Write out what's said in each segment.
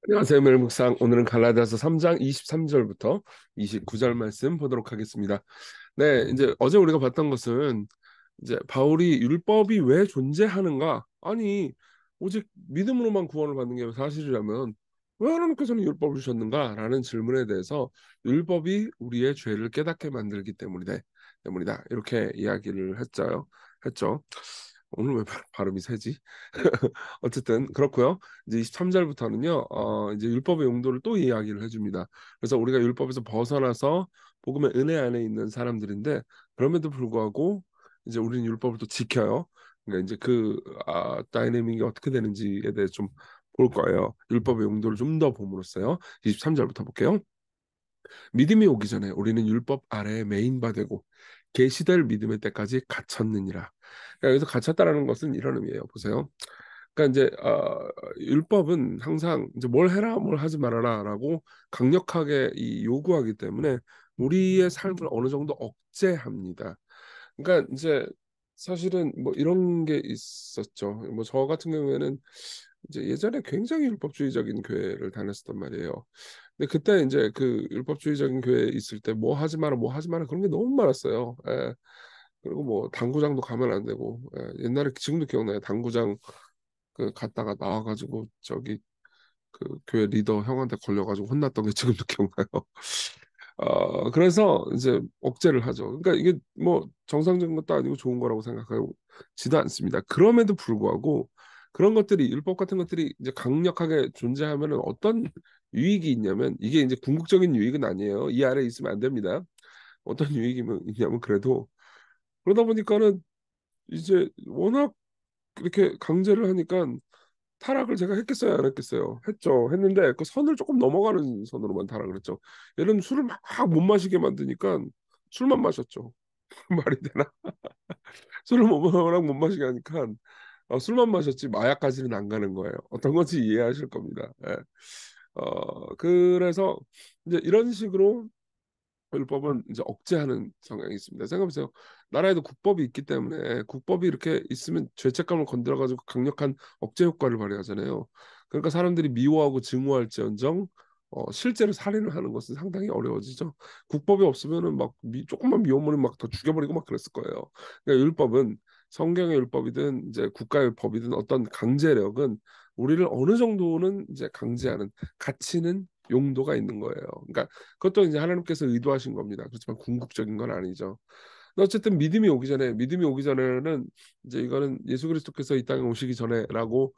안녕하세요. 매일 묵상. 오늘은 갈라디아서 3장 23절부터 29절 말씀 보도록 하겠습니다. 네, 이제 어제 우리가 봤던 것은 이제 바울이 율법이 왜 존재하는가? 아니, 오직 믿음으로만 구원을 받는 게 사실이라면 왜 하나님께서는 율법을 주셨는가?라는 질문에 대해서 율법이 우리의 죄를 깨닫게 만들기 때문이다. 이렇게 이야기를 했죠. 오늘 왜 발음이 세지? 어쨌든 그렇고요. 이제 23절부터는요. 이제 율법의 용도를 또 이야기를 해줍니다. 그래서 우리가 율법에서 벗어나서 복음의 은혜 안에 있는 사람들인데 그럼에도 불구하고 이제 우리는 율법을 또 지켜요. 그러니까 이제 다이내믹이 어떻게 되는지에 대해 좀 볼 거예요. 율법의 용도를 좀 더 봄으로써요. 23절부터 볼게요. 믿음이 오기 전에 우리는 율법 아래에 메인바되고 계시될 믿음의 때까지 갇혔느니라. 그러니까 여기서 갇혔다라는 것은 이런 의미예요. 보세요. 그러니까 이제 율법은 항상 이제 뭘 해라, 뭘 하지 말아라라고 강력하게 요구하기 때문에 우리의 삶을 어느 정도 억제합니다. 그러니까 이제 사실은 뭐 이런 게 있었죠. 뭐 저 같은 경우에는 이제 예전에 굉장히 율법주의적인 교회를 다녔었단 말이에요. 근데 그때 이제 그 율법주의적인 교회에 있을 때 뭐 하지 마라, 뭐 하지 마라 그런 게 너무 많았어요. 예. 그리고 뭐 당구장도 가면 안 되고 옛날에 지금도 기억나요. 당구장 그 갔다가 나와가지고 저기 그 교회 리더 형한테 걸려가지고 혼났던 게 지금도 기억나요. 그래서 이제 억제를 하죠. 그러니까 이게 뭐 정상적인 것도 아니고 좋은 거라고 생각하지도 않습니다. 그럼에도 불구하고 그런 것들이 율법 같은 것들이 이제 강력하게 존재하면은 어떤 유익이 있냐면 이게 이제 궁극적인 유익은 아니에요. 이 아래에 있으면 안 됩니다. 어떤 유익이면 있냐면 그래도 그러다 보니까는 이제 워낙 이렇게 강제를 하니까 타락을 제가 했겠어요, 안 했겠어요? 했죠. 했는데 그 선을 조금 넘어가는 선으로만 타락을 했죠. 예를 들면 술을 막 못 마시게 만드니까 술만 마셨죠. 말이 되나? 술을 워낙 못 마시게 하니까 술만 마셨지 마약까지는 안 가는 거예요. 어떤 건지 이해하실 겁니다. 예. 그래서 이제 이런 식으로 율법은 이제 억제하는 성향이 있습니다. 생각해보세요. 나라에도 국법이 있기 때문에 국법이 이렇게 있으면 죄책감을 건드려가지고 강력한 억제 효과를 발휘하잖아요. 그러니까 사람들이 미워하고 증오할지언정 실제로 살인을 하는 것은 상당히 어려워지죠. 국법이 없으면은 막 조금만 미워버리면 막 더 죽여버리고 막 그랬을 거예요. 그러니까 율법은 성경의 율법이든 이제 국가의 법이든 어떤 강제력은 우리를 어느 정도는 이제 강제하는 가치는 용도가 있는 거예요. 그러니까 그것도 이제 하나님께서 의도하신 겁니다. 그렇지만 궁극적인 건 아니죠. 근데 어쨌든 믿음이 오기 전에는 이제 이거는 예수 그리스도께서 이 땅에 오시기 전에라고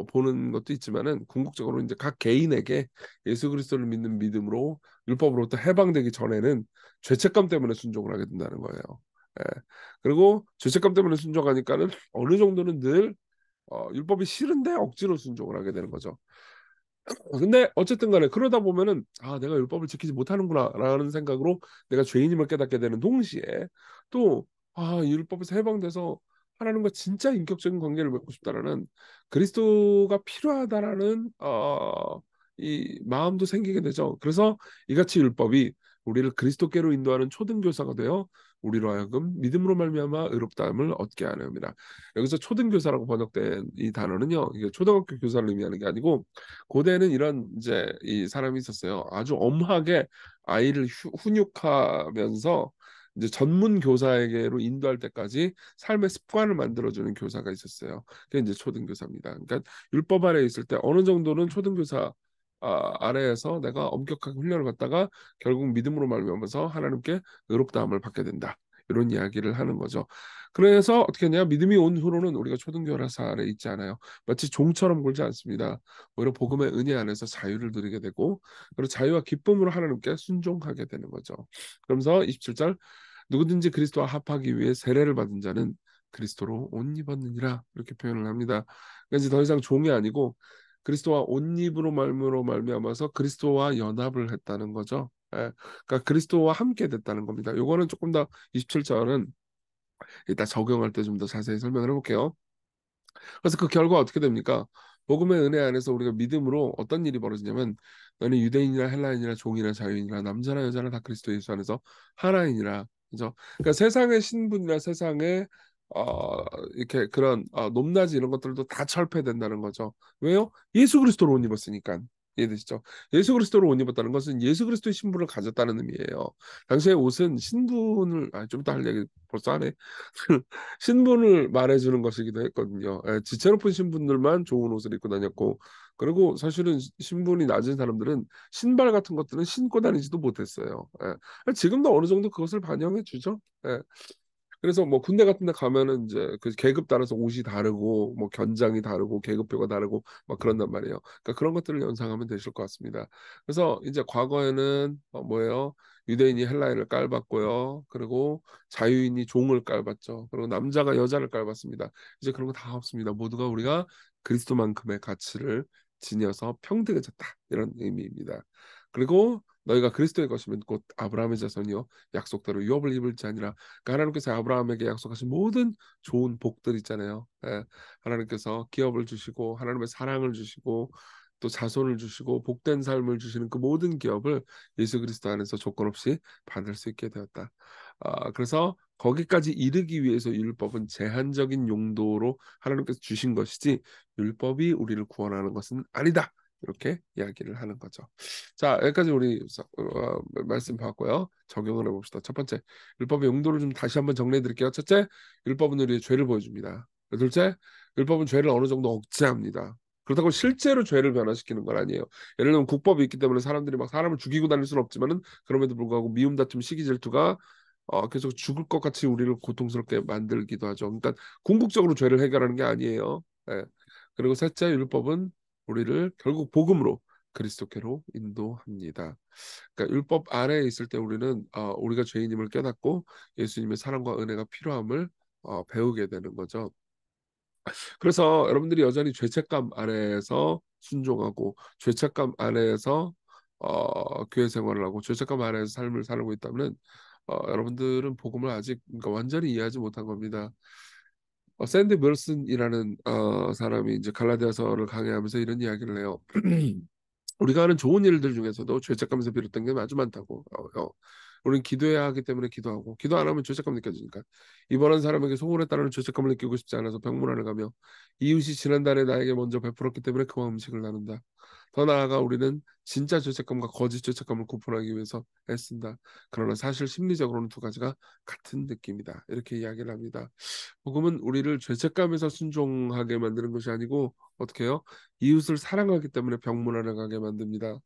보는 것도 있지만은 궁극적으로 이제 각 개인에게 예수 그리스도를 믿는 믿음으로 율법으로부터 해방되기 전에는 죄책감 때문에 순종을 하게 된다는 거예요. 예. 그리고 죄책감 때문에 순종하니까는 어느 정도는 늘 율법이 싫은데 억지로 순종을 하게 되는 거죠. 근데 어쨌든 간에 그러다 보면은 내가 율법을 지키지 못하는구나라는 생각으로 내가 죄인임을 깨닫게 되는 동시에 또 이 율법에서 해방돼서 하나님과 진짜 인격적인 관계를 맺고 싶다라는 그리스도가 필요하다라는 이 마음도 생기게 되죠. 그래서 이같이 율법이 우리를 그리스도께로 인도하는 초등교사가 되어 우리로 하여금 믿음으로 말미암아 의롭다함을 얻게 하려합니다. 여기서 초등교사라고 번역된 이 단어는요, 이게 초등학교 교사를 의미하는 게 아니고 고대는 이런 이제 이 사람이 있었어요. 아주 엄하게 아이를 훈육하면서 이제 전문 교사에게로 인도할 때까지 삶의 습관을 만들어주는 교사가 있었어요. 그게 이제 초등교사입니다. 그러니까 율법 아래에 있을 때 어느 정도는 초등교사 아래에서 내가 엄격하게 훈련을 받다가 결국 믿음으로 말미암아서 하나님께 의롭다함을 받게 된다. 이런 이야기를 하는 거죠. 그래서 어떻게 했냐? 믿음이 온 후로는 우리가 초등교사 아래 있지 않아요. 마치 종처럼 굴지 않습니다. 오히려 복음의 은혜 안에서 자유를 누리게 되고 그리고 자유와 기쁨으로 하나님께 순종하게 되는 거죠. 그러면서 27절 누구든지 그리스도와 합하기 위해 세례를 받은 자는 그리스도로 옷 입었느니라 이렇게 표현을 합니다. 그러니까 이제 더 이상 종이 아니고 그리스도와 옷 입으로 말미로 말미암아서 그리스도와 연합을 했다는 거죠. 예. 그러니까 그리스도와 함께 됐다는 겁니다. 요거는 조금 더 27절은 이따 적용할 때 좀 더 자세히 설명을 해볼게요. 그래서 그 결과 어떻게 됩니까? 복음의 은혜 안에서 우리가 믿음으로 어떤 일이 벌어지냐면 너는 유대인이나 헬라인이나 종이나 자유인이나 남자나 여자나 다 그리스도 예수 안에서 하나이니라. 그죠? 그러니까 세상의 신분이나 세상의 이렇게 그런 높낮이 이런 것들도 다 철폐된다는 거죠. 왜요? 예수 그리스도로 옷 입었으니까. 이해되시죠? 예수 그리스도로 옷 입었다는 것은 예수 그리스도의 신분을 가졌다는 의미예요. 당시의 옷은 신분을 좀 이따 할 얘기 벌써 하네. 신분을 말해주는 것이기도 했거든요. 지체 높은 신분들만 좋은 옷을 입고 다녔고, 그리고 사실은 신분이 낮은 사람들은 신발 같은 것들은 신고 다니지도 못했어요. 지금도 어느 정도 그것을 반영해 주죠. 그래서 뭐 군대 같은 데 가면은 이제 그 계급 따라서 옷이 다르고 뭐 견장이 다르고 계급표가 다르고 막 그런단 말이에요. 그러니까 그런 것들을 연상하면 되실 것 같습니다. 그래서 이제 과거에는 뭐예요? 유대인이 헬라인을 깔봤고요. 그리고 자유인이 종을 깔봤죠. 그리고 남자가 여자를 깔봤습니다. 이제 그런 거 다 없습니다. 모두가 우리가 그리스도만큼의 가치를 지녀서 평등해졌다. 이런 의미입니다. 그리고 너희가 그리스도의 것이면 곧 아브라함의 자손이요 약속대로 유업을 입을지 아니라, 그러니까 하나님께서 아브라함에게 약속하신 모든 좋은 복들 있잖아요. 하나님께서 기업을 주시고 하나님의 사랑을 주시고 또 자손을 주시고 복된 삶을 주시는 그 모든 기업을 예수 그리스도 안에서 조건 없이 받을 수 있게 되었다. 그래서 거기까지 이르기 위해서 율법은 제한적인 용도로 하나님께서 주신 것이지 율법이 우리를 구원하는 것은 아니다. 이렇게 이야기를 하는 거죠. 자, 여기까지 우리 말씀 봤고요. 적용을 해봅시다. 첫 번째, 율법의 용도를 좀 다시 한번 정리해 드릴게요. 첫째, 율법은 우리의 죄를 보여줍니다. 둘째, 율법은 죄를 어느 정도 억제합니다. 그렇다고 실제로 죄를 변화시키는 건 아니에요. 예를 들면 국법이 있기 때문에 사람들이 막 사람을 죽이고 다닐 수는 없지만은 그럼에도 불구하고 미움, 다툼, 시기, 질투가 계속 죽을 것 같이 우리를 고통스럽게 만들기도 하죠. 그러니까 궁극적으로 죄를 해결하는 게 아니에요. 예. 그리고 셋째, 율법은 우리를 결국 복음으로 그리스도께로 인도합니다. 그러니까 율법 아래에 있을 때 우리는 우리가 죄인임을 깨닫고 예수님의 사랑과 은혜가 필요함을 배우게 되는 거죠. 그래서 여러분들이 여전히 죄책감 아래에서 순종하고 죄책감 아래에서 교회 생활을 하고 죄책감 아래에서 삶을 살고 있다면 여러분들은 복음을 아직 그러니까 완전히 이해하지 못한 겁니다. 샌드 밀슨이라는 사람이 이제 갈라디아서를 강의하면서 이런 이야기를 해요. 우리가 하는 좋은 일들 중에서도 죄책감에서 비롯된 게 아주 많다고. 우리는 기도해야 하기 때문에 기도하고 기도 안 하면 죄책감 느껴지니까 이번한 사람에게 속을 했다는 죄책감을 느끼고 싶지 않아서 병문안을 가며 이웃이 지난달에 나에게 먼저 베풀었기 때문에 그와 음식을 나눈다. 더 나아가 우리는 진짜 죄책감과 거짓 죄책감을 구분하기 위해서 애쓴다. 그러나 사실 심리적으로는 두 가지가 같은 느낌이다. 이렇게 이야기를 합니다. 복음은 우리를 죄책감에서 순종하게 만드는 것이 아니고 어떻게 해요? 이웃을 사랑하기 때문에 병문안을 가게 만듭니다.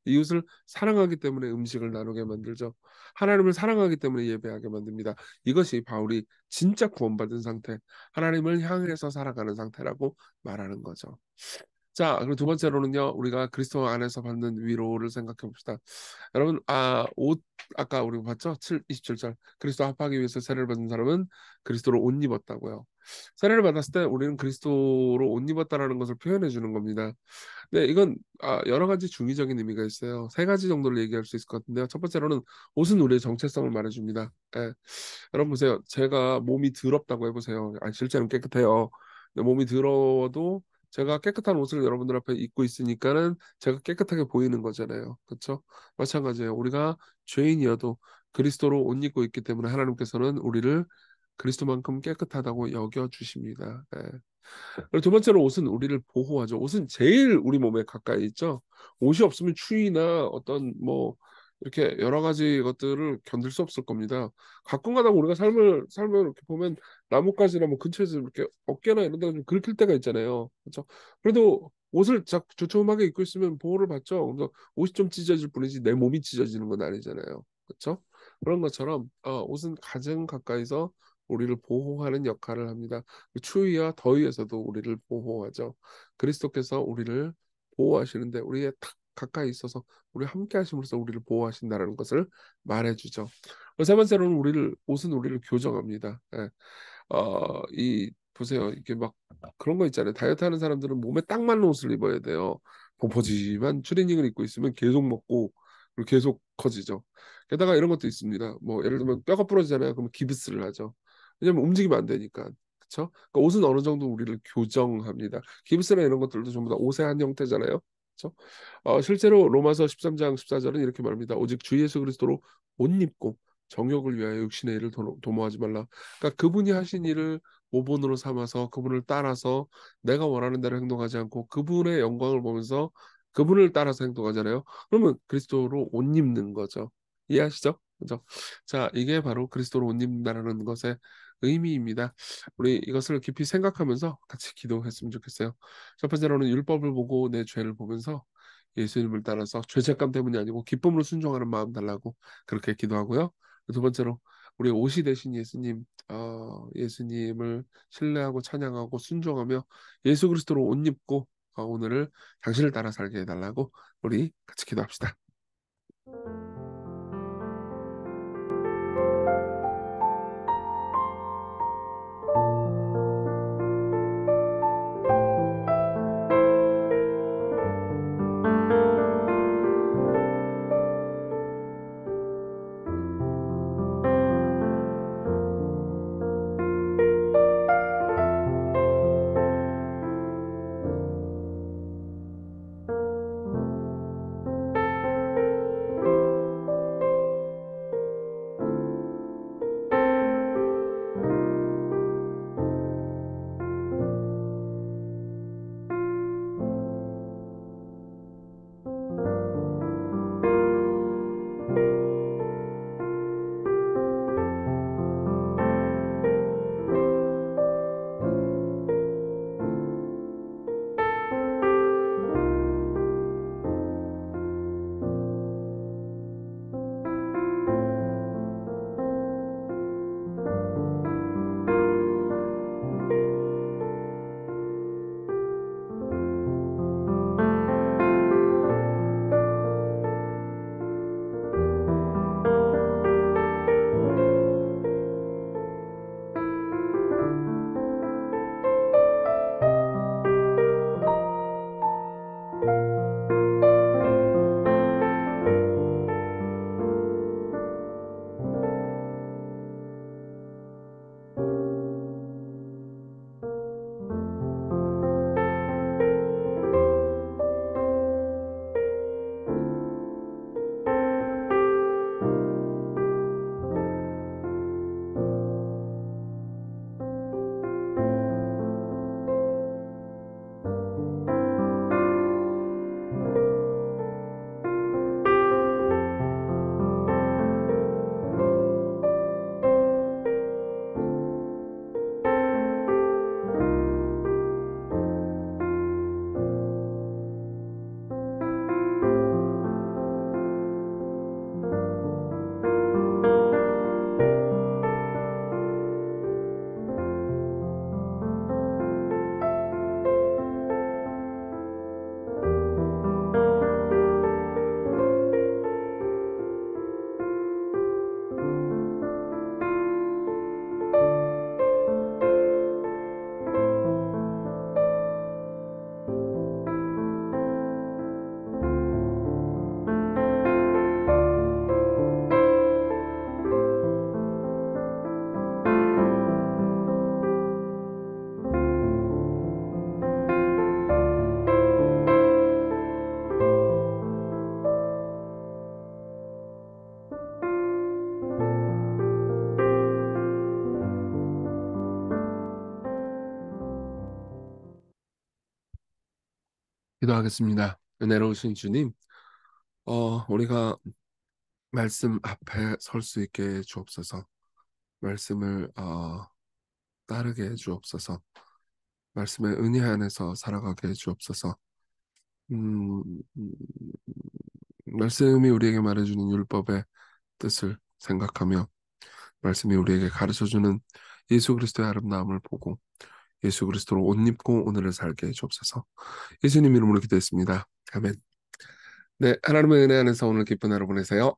이웃을 사랑하기 때문에 음식을 나누게 만들죠. 하나님을 사랑하기 때문에 예배하게 만듭니다. 이것이 바울이 진짜 구원받은 상태, 하나님을 향해서 살아가는 상태라고 말하는 거죠. 자, 그리고 두 번째로는요, 우리가 그리스도 안에서 받는 위로를 생각해 봅시다. 여러분, 옷, 아까 우리 봤죠? 27절. 그리스도 합하기 위해서 세례를 받은 사람은 그리스도로 옷 입었다고요. 세례를 받았을 때 우리는 그리스도로 옷 입었다라는 것을 표현해 주는 겁니다. 네, 이건 여러 가지 중의적인 의미가 있어요. 세 가지 정도를 얘기할 수 있을 것 같은데요. 첫 번째로는 옷은 우리의 정체성을 말해줍니다. 여러분 보세요. 제가 몸이 더럽다고 해보세요. 실제는 깨끗해요. 근데 몸이 더러워도 제가 깨끗한 옷을 여러분들 앞에 입고 있으니까는 제가 깨끗하게 보이는 거잖아요. 그렇죠? 마찬가지예요. 우리가 죄인이어도 그리스도로 옷 입고 있기 때문에 하나님께서는 우리를 그리스도만큼 깨끗하다고 여겨 주십니다. 그리고 두 번째로 옷은 우리를 보호하죠. 옷은 제일 우리 몸에 가까이 있죠. 옷이 없으면 추위나 어떤 뭐 이렇게 여러 가지 것들을 견딜 수 없을 겁니다. 가끔가다 우리가 삶을 이렇게 보면 나뭇가지나 뭐 근처에서 이렇게 어깨나 이런 데가 좀 긁힐 때가 있잖아요. 그렇죠? 그래도 옷을 두툼하게 입고 있으면 보호를 받죠. 그래서 옷이 좀 찢어질 뿐이지 내 몸이 찢어지는 건 아니잖아요. 그렇죠? 그런 것처럼 옷은 가장 가까이서 우리를 보호하는 역할을 합니다. 추위와 더위에서도 우리를 보호하죠. 그리스도께서 우리를 보호하시는데 우리의 탁 가까이 있어서 우리 함께 하심으로써 우리를 보호하신다는 것을 말해주죠. 세 번째로는 옷은 우리를 교정합니다. 이 보세요. 이게 막 그런 거 있잖아요. 다이어트 하는 사람들은 몸에 딱 맞는 옷을 입어야 돼요. pompo지만 트레이닝을 입고 있으면 계속 먹고 그리고 계속 커지죠. 게다가 이런 것도 있습니다. 뭐 예를 들면 뼈가 부러지잖아요. 그러면 기부스를 하죠. 왜냐면 움직이면 안 되니까. 그렇죠? 그러니까 옷은 어느 정도 우리를 교정합니다. 기브스나 이런 것들도 전부 다 옷의 한 형태잖아요. 그렇죠? 실제로 로마서 13장 14절은 이렇게 말합니다. 오직 주 예수 그리스도로 옷 입고 정욕을 위하여 육신의 일을 도모하지 말라. 그러니까 그분이 하신 일을 모본으로 삼아서 그분을 따라서 내가 원하는 대로 행동하지 않고 그분의 영광을 보면서 그분을 따라서 행동하잖아요. 그러면 그리스도로 옷 입는 거죠. 이해하시죠? 그죠? 자, 이게 바로 그리스도로 옷 입는다라는 것의 의미입니다. 우리 이것을 깊이 생각하면서 같이 기도했으면 좋겠어요. 첫 번째로는 율법을 보고 내 죄를 보면서 예수님을 따라서 죄책감 때문이 아니고 기쁨으로 순종하는 마음 달라고 그렇게 기도하고요. 두 번째로 우리 옷이 되신 예수님, 예수님을 신뢰하고 찬양하고 순종하며 예수 그리스도로 옷 입고 오늘을 당신을 따라 살게 해달라고 우리 같이 기도합시다. 기도하겠습니다. 은혜로우신 주님, 우리가 말씀 앞에 설 수 있게 해 주옵소서. 말씀을 따르게 해 주옵소서. 말씀의 은혜 안에서 살아가게 해 주옵소서. 음, 음, 말씀이 우리에게 말해주는 율법의 뜻을 생각하며 말씀이 우리에게 가르쳐주는 예수 그리스도의 아름다움을 보고 예수 그리스도로 옷 입고 오늘을 살게 해 주옵소서. 예수님 이름으로 기도했습니다. 아멘. 네, 하나님의 은혜 안에서 오늘 기쁜 하루 보내세요.